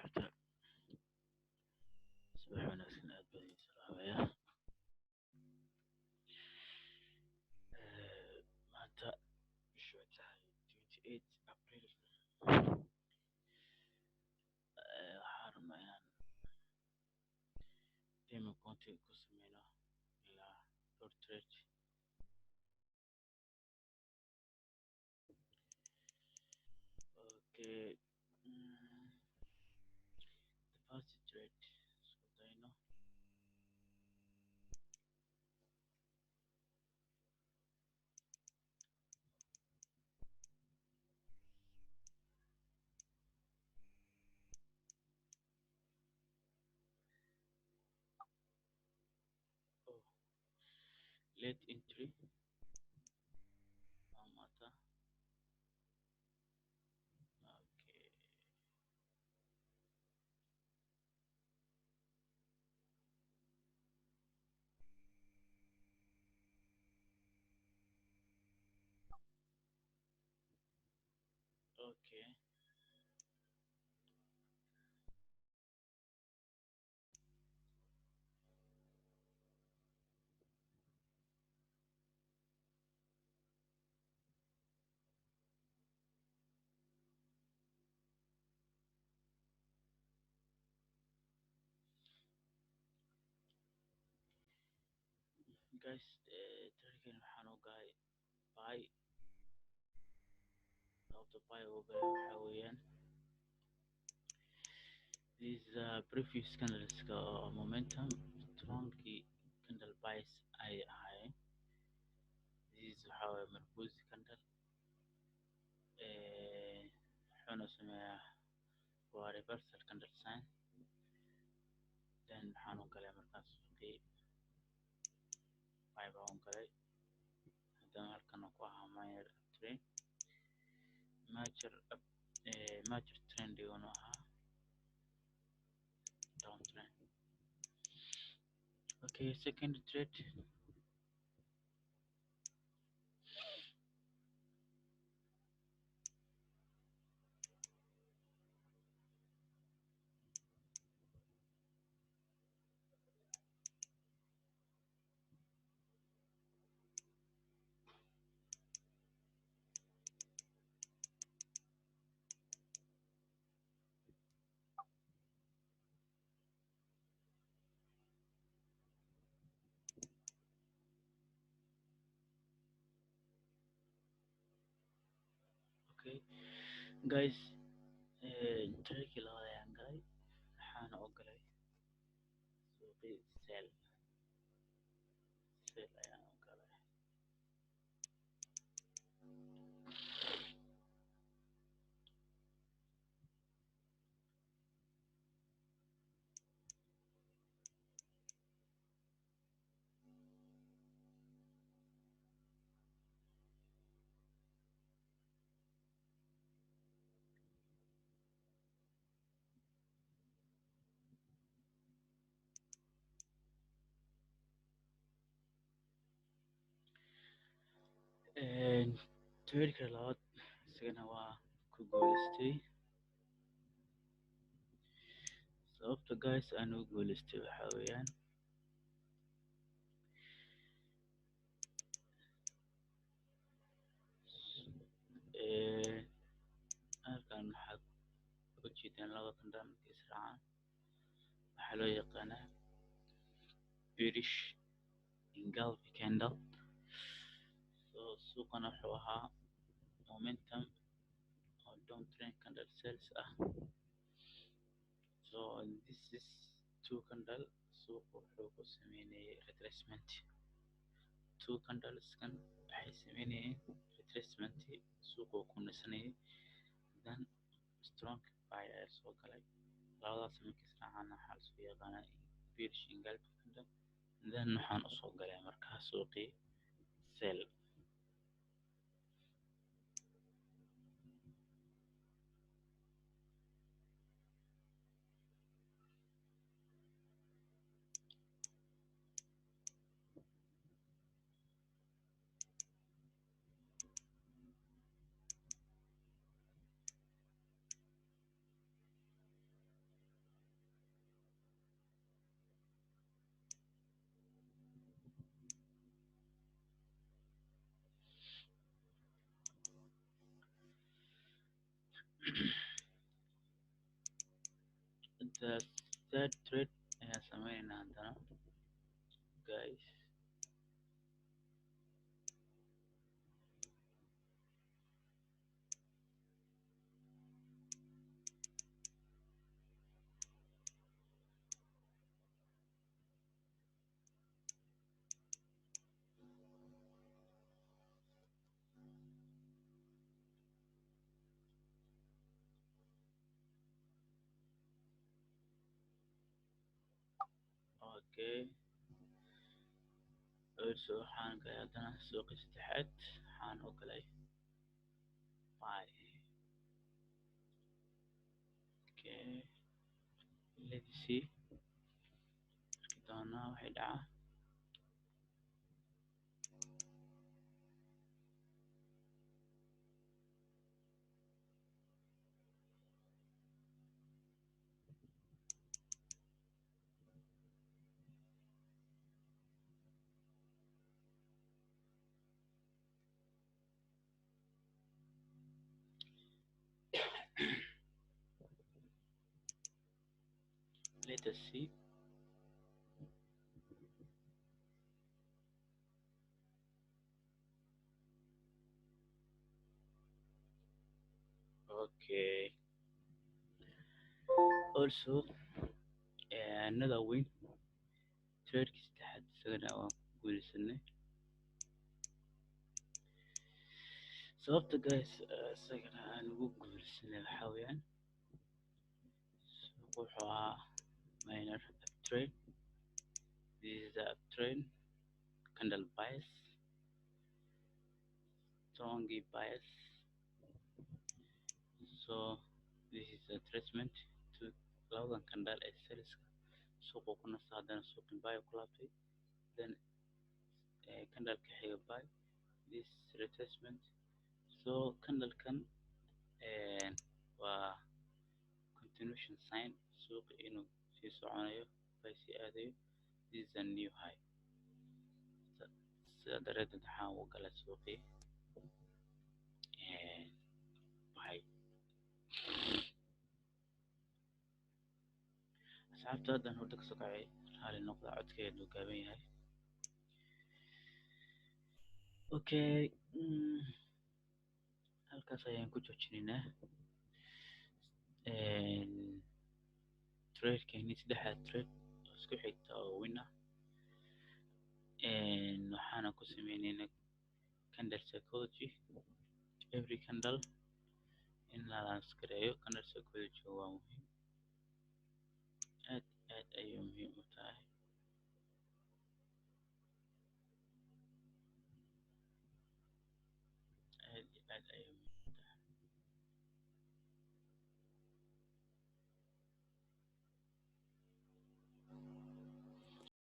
horta subax wanaagsan aad baan idin salaamayaa. Maanta bishu waxay tahay 28 April. Waxaan rabnaa inaan demo content ku sameyno ilaa dhowr trade. Okay. The first trade isku dayno. Oh, late entry. Maanta. Okay. Okay. Guys, trade-kan waxaan u galay buy. Sababta buy ugu galay waxaa weeyaan this previous candles momentum strongly candle buys ay ahaayeen. This waxaa weeye Marbuzi candle. Wuxuuna sameeyaa waa reversal candle sign. Then waxaan u galay markaas suuqii buy baan u galay. Haddana halkan ku ahaa minor trend major trend iguna ahaa down trend. Okay, second trade. Okay, guys, trade-kii labaad ayaan galay. Waxaana u galay suuqii sell ayaan u galay. Trade-ka labaad isagana waa ku guuleystay. Sababta guys aan ugu guuleystay waxaa weeyaan halkan waxaad uga jeedaan laba candle markay israacaan. Waxaa loo yaqaanaa bearish engulfing candle. So suuqana wuxuu ahaa momentum or downtrend candle sales ah. So this is two candle. Suuqu wuxuu ku sameynayay retracement. Two candles kan waxay sameynayeen retracement. Suuqu ku nasanayay. Then strong buy ayaa soo galay. Labadaas markay israacaan waxaa la isku yaqaanaa bearish engulfing candle. Then waxaan u soo galay markaa suuqii sell. The third thread ayaan sameynayna haddana guys. Okay, also waxaan galay haddana suuqi saddexaad, waxaan u galay buy. Okay, let's see arki doonaa waxay dhacaa. Let us see. Okay, also another win, trade-ki saddexaad isagana waan ku guuleysanay. Sababta guys isagana aan ugu guuleysanay waxaa weeyaan suuqu wuxuu ahaa minor uptrend. This is the uptrend candle bias, strong bias. So this is a retracement to labadan candle ee sellska suuqu ku nasta haddana suuqin buy ku laabtay, then candle ka xiga buy, this retracement. So candle-kan waa continuation sign suuqa inuu sii soconayo buy sii aadayo. This is a new high. Sidaa daraadeed waxaan u galay suuqii buy. asxaabta haddan hurdo kasoo kacay, raali noqda codkeedu uu gaaban yahay. Okay, halkaas ayaan ku joojinaynaa trade-keeni saddexda trade oo isku xigta oo win ah. Waxaana ku sameynaynaa candle psychology. Every candle in la gareeyo candle psychology waa muhiim, aad ayay muhiim u tahay. Aad iyo aad ayay muhiim